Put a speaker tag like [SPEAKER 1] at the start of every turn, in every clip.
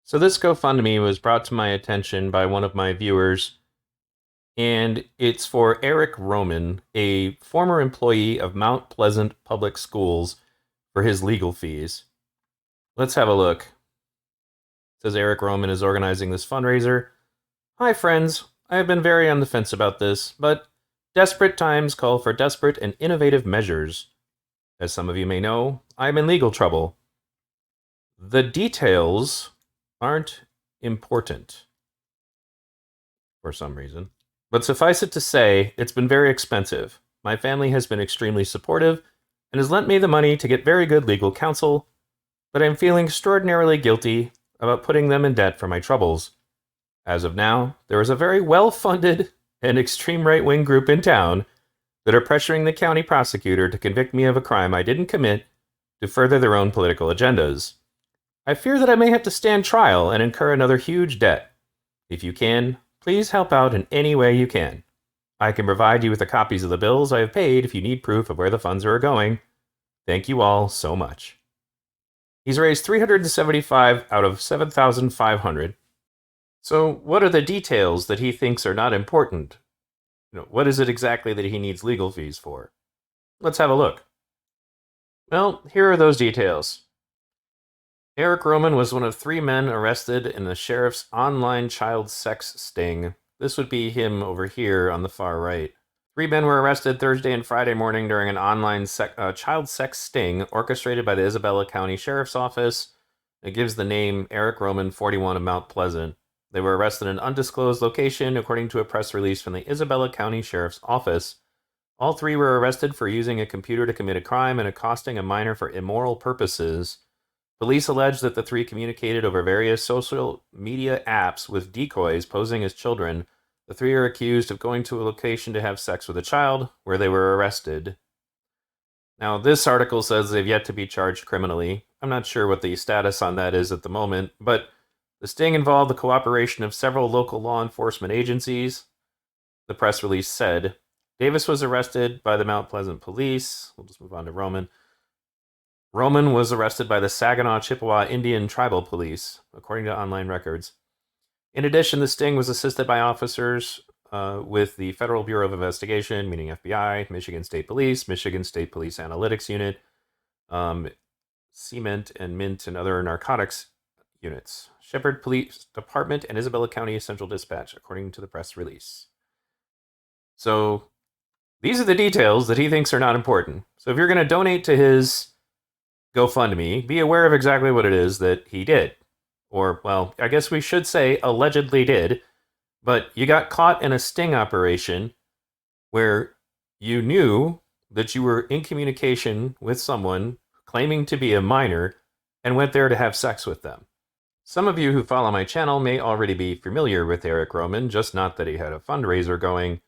[SPEAKER 1] So this GoFundMe was brought to my attention by one of my viewers, and it's for Eric Rohman, a former employee of Mount Pleasant Public Schools, for his legal fees. Let's have a look. It says Eric Rohman is organizing this fundraiser. Hi friends, I have been very on the fence about this, but desperate times call for desperate and innovative measures. As some of you may know, I am in legal trouble. The details aren't important for some reason. But suffice it to say, it's been very expensive. My family has been extremely supportive and has lent me the money to get very good legal counsel, but I'm feeling extraordinarily guilty about putting them in debt for my troubles. As of now, there is a very well-funded and extreme right-wing group in town that are pressuring the county prosecutor to convict me of a crime I didn't commit to further their own political agendas. I fear that I may have to stand trial and incur another huge debt. If you can, please help out in any way you can. I can provide you with the copies of the bills I have paid if you need proof of where the funds are going. Thank you all so much. He's raised $375 out of $7,500. So what are the details that he thinks are not important? What is it exactly that he needs legal fees for? Let's have a look. Well, here are those details. Eric Rohman was one of 3 men arrested in the sheriff's online child sex sting. This would be him over here on the far right. 3 men were arrested Thursday and Friday morning during an online child sex sting orchestrated by the Isabella County Sheriff's Office. It gives the name Eric Rohman, 41 of Mount Pleasant. They were arrested in an undisclosed location, according to a press release from the Isabella County Sheriff's Office. All 3 were arrested for using a computer to commit a crime and accosting a minor for immoral purposes. Police allege that the 3 communicated over various social media apps with decoys posing as children. The 3 are accused of going to a location to have sex with a child, where they were arrested. Now, this article says they've yet to be charged criminally. I'm not sure what the status on that is at the moment, but the sting involved the cooperation of several local law enforcement agencies, the press release said. Davis was arrested by the Mount Pleasant police. We'll just move on to Rohman. Rohman was arrested by the Saginaw Chippewa Indian Tribal Police, according to online records. In addition, the sting was assisted by officers with the Federal Bureau of Investigation, meaning FBI, Michigan State Police, Michigan State Police Analytics Unit, Cement and Mint and other narcotics units, Shepherd Police Department, and Isabella County Central Dispatch, according to the press release. So these are the details that he thinks are not important. So if you're going to donate to his GoFundMe, be aware of exactly what it is that he did. Or, well, I guess we should say allegedly did, but you got caught in a sting operation where you knew that you were in communication with someone claiming to be a minor and went there to have sex with them. Some of you who follow my channel may already be familiar with Eric Rohman, just not that he had a fundraiser going,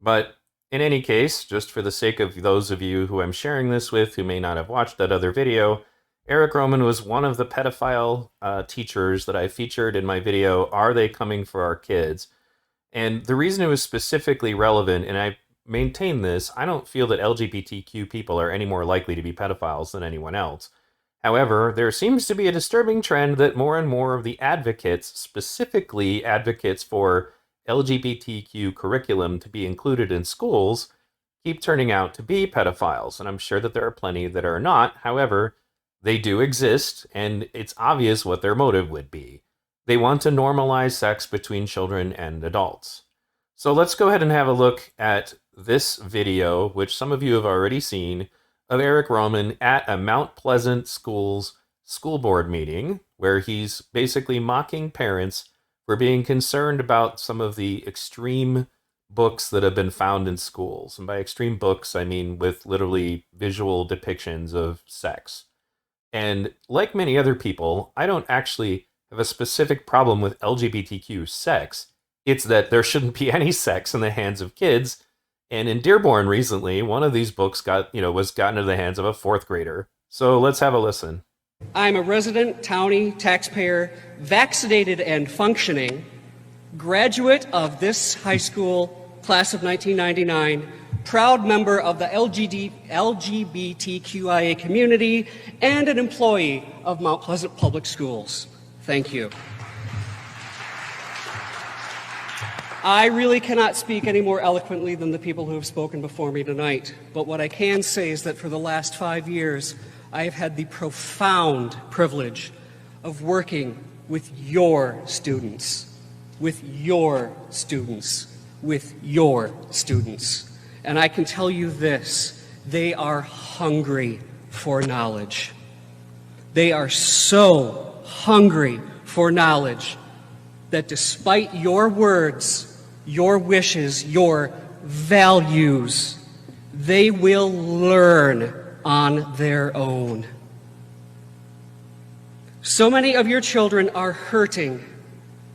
[SPEAKER 1] but in any case, just for the sake of those of you who I'm sharing this with who may not have watched that other video, Eric Rohman was one of the pedophile teachers that I featured in my video, Are They Coming for Our Kids? And the reason it was specifically relevant, and I maintain this, I don't feel that LGBTQ people are any more likely to be pedophiles than anyone else. However, there seems to be a disturbing trend that more and more of the advocates, specifically advocates for LGBTQ curriculum to be included in schools, keep turning out to be pedophiles. And I'm sure that there are plenty that are not. However, they do exist, and it's obvious what their motive would be. They want to normalize sex between children and adults. So let's go ahead and have a look at this video, which some of you have already seen, of Eric Rohman at a Mount Pleasant Schools school board meeting, where he's basically mocking parents for being concerned about some of the extreme books that have been found in schools. And by extreme books, I mean with literally visual depictions of sex. And like many other people, I don't actually have a specific problem with LGBTQ sex. It's that there shouldn't be any sex in the hands of kids. And in Dearborn recently, one of these books was gotten into the hands of a 4th grader. So let's have a listen.
[SPEAKER 2] I'm a resident county taxpayer, vaccinated and functioning, graduate of this high school, class of 1999, proud member of the LGBTQIA community, and an employee of Mount Pleasant Public Schools. Thank you. I really cannot speak any more eloquently than the people who have spoken before me tonight, but what I can say is that for the last 5 years, I have had the profound privilege of working with your students, with your students, with your students. And I can tell you this, they are hungry for knowledge. They are so hungry for knowledge that despite your words, your wishes, your values, they will learn on their own. So many of your children are hurting,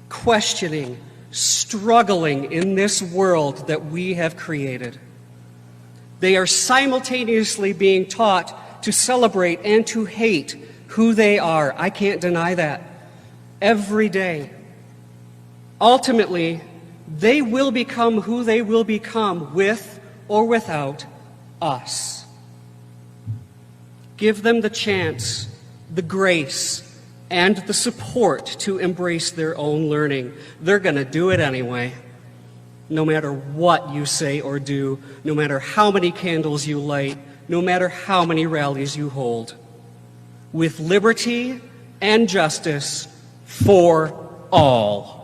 [SPEAKER 2] questioning, struggling in this world that we have created. They are simultaneously being taught to celebrate and to hate who they are. I can't deny that. Every day. Ultimately, they will become who they will become with or without us. Give them the chance, the grace, and the support to embrace their own learning. They're going to do it anyway. No matter what you say or do, no matter how many candles you light, no matter how many rallies you hold. With liberty and justice for all.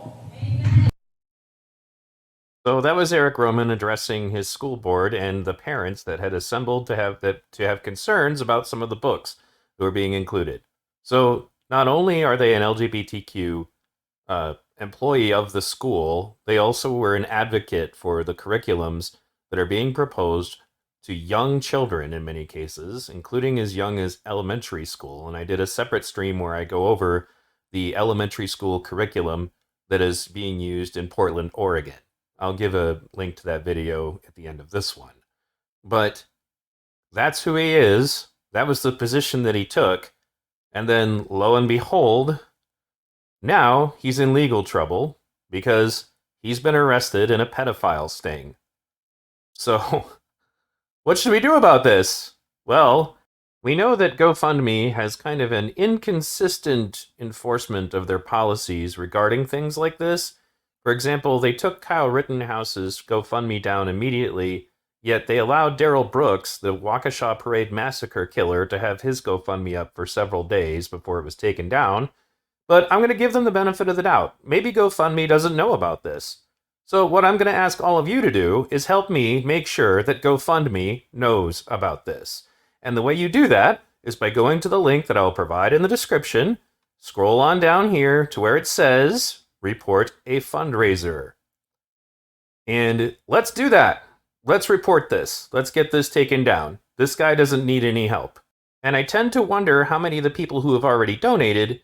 [SPEAKER 1] So that was Eric Rohman addressing his school board and the parents that had assembled to have concerns about some of the books that were being included. So not only are they an LGBTQ employee of the school, they also were an advocate for the curriculums that are being proposed to young children in many cases, including as young as elementary school. And I did a separate stream where I go over the elementary school curriculum that is being used in Portland, Oregon. I'll give a link to that video at the end of this one. But that's who he is. That was the position that he took. And then, lo and behold, now he's in legal trouble because he's been arrested in a pedophile sting. So, what should we do about this? Well, we know that GoFundMe has kind of an inconsistent enforcement of their policies regarding things like this. For example, they took Kyle Rittenhouse's GoFundMe down immediately, yet they allowed Daryl Brooks, the Waukesha Parade massacre killer, to have his GoFundMe up for several days before it was taken down. But I'm going to give them the benefit of the doubt. Maybe GoFundMe doesn't know about this. So what I'm going to ask all of you to do is help me make sure that GoFundMe knows about this. And the way you do that is by going to the link that I'll provide in the description, scroll on down here to where it says report a fundraiser. And let's do that. Let's report this. Let's get this taken down. This guy doesn't need any help. And I tend to wonder how many of the people who have already donated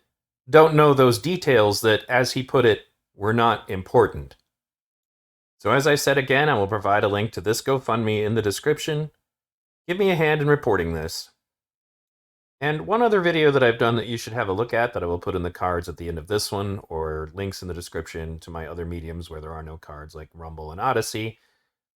[SPEAKER 1] don't know those details that, as he put it, were not important. So as I said again, I will provide a link to this GoFundMe in the description. Give me a hand in reporting this. And one other video that I've done that you should have a look at that I will put in the cards at the end of this one, or links in the description to my other mediums where there are no cards like Rumble and Odyssey,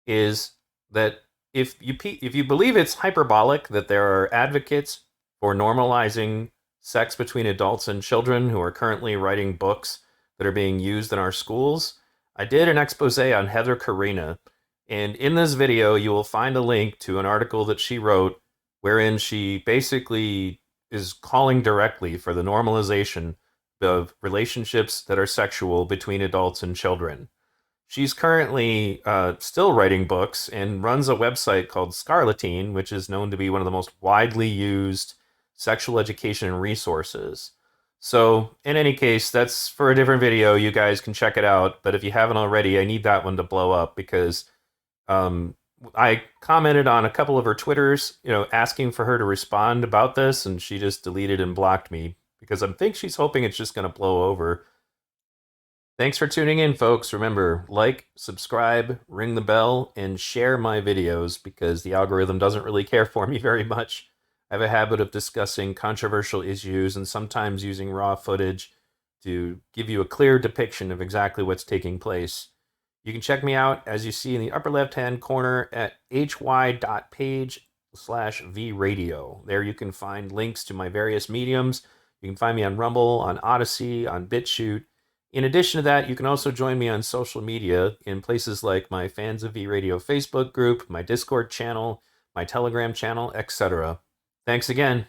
[SPEAKER 1] is that if you believe it's hyperbolic that there are advocates for normalizing sex between adults and children who are currently writing books that are being used in our schools, I did an expose on Heather Karina, and in this video you will find a link to an article that she wrote wherein she basically is calling directly for the normalization of relationships that are sexual between adults and children. She's currently still writing books and runs a website called Scarletine, which is known to be one of the most widely used sexual education resources. So, in any case, that's for a different video. You guys can check it out. But if you haven't already, I need that one to blow up because I commented on a couple of her Twitters, asking for her to respond about this, and she just deleted and blocked me because I think she's hoping it's just going to blow over. Thanks for tuning in, folks. Remember, like, subscribe, ring the bell, and share my videos because the algorithm doesn't really care for me very much. I have a habit of discussing controversial issues and sometimes using raw footage to give you a clear depiction of exactly what's taking place. You can check me out, as you see in the upper left-hand corner, at hy.page/vradio. There you can find links to my various mediums. You can find me on Rumble, on Odyssey, on BitChute, In addition to that, you can also join me on social media in places like my Fans of V Radio Facebook group, my Discord channel, my Telegram channel, etc. Thanks again.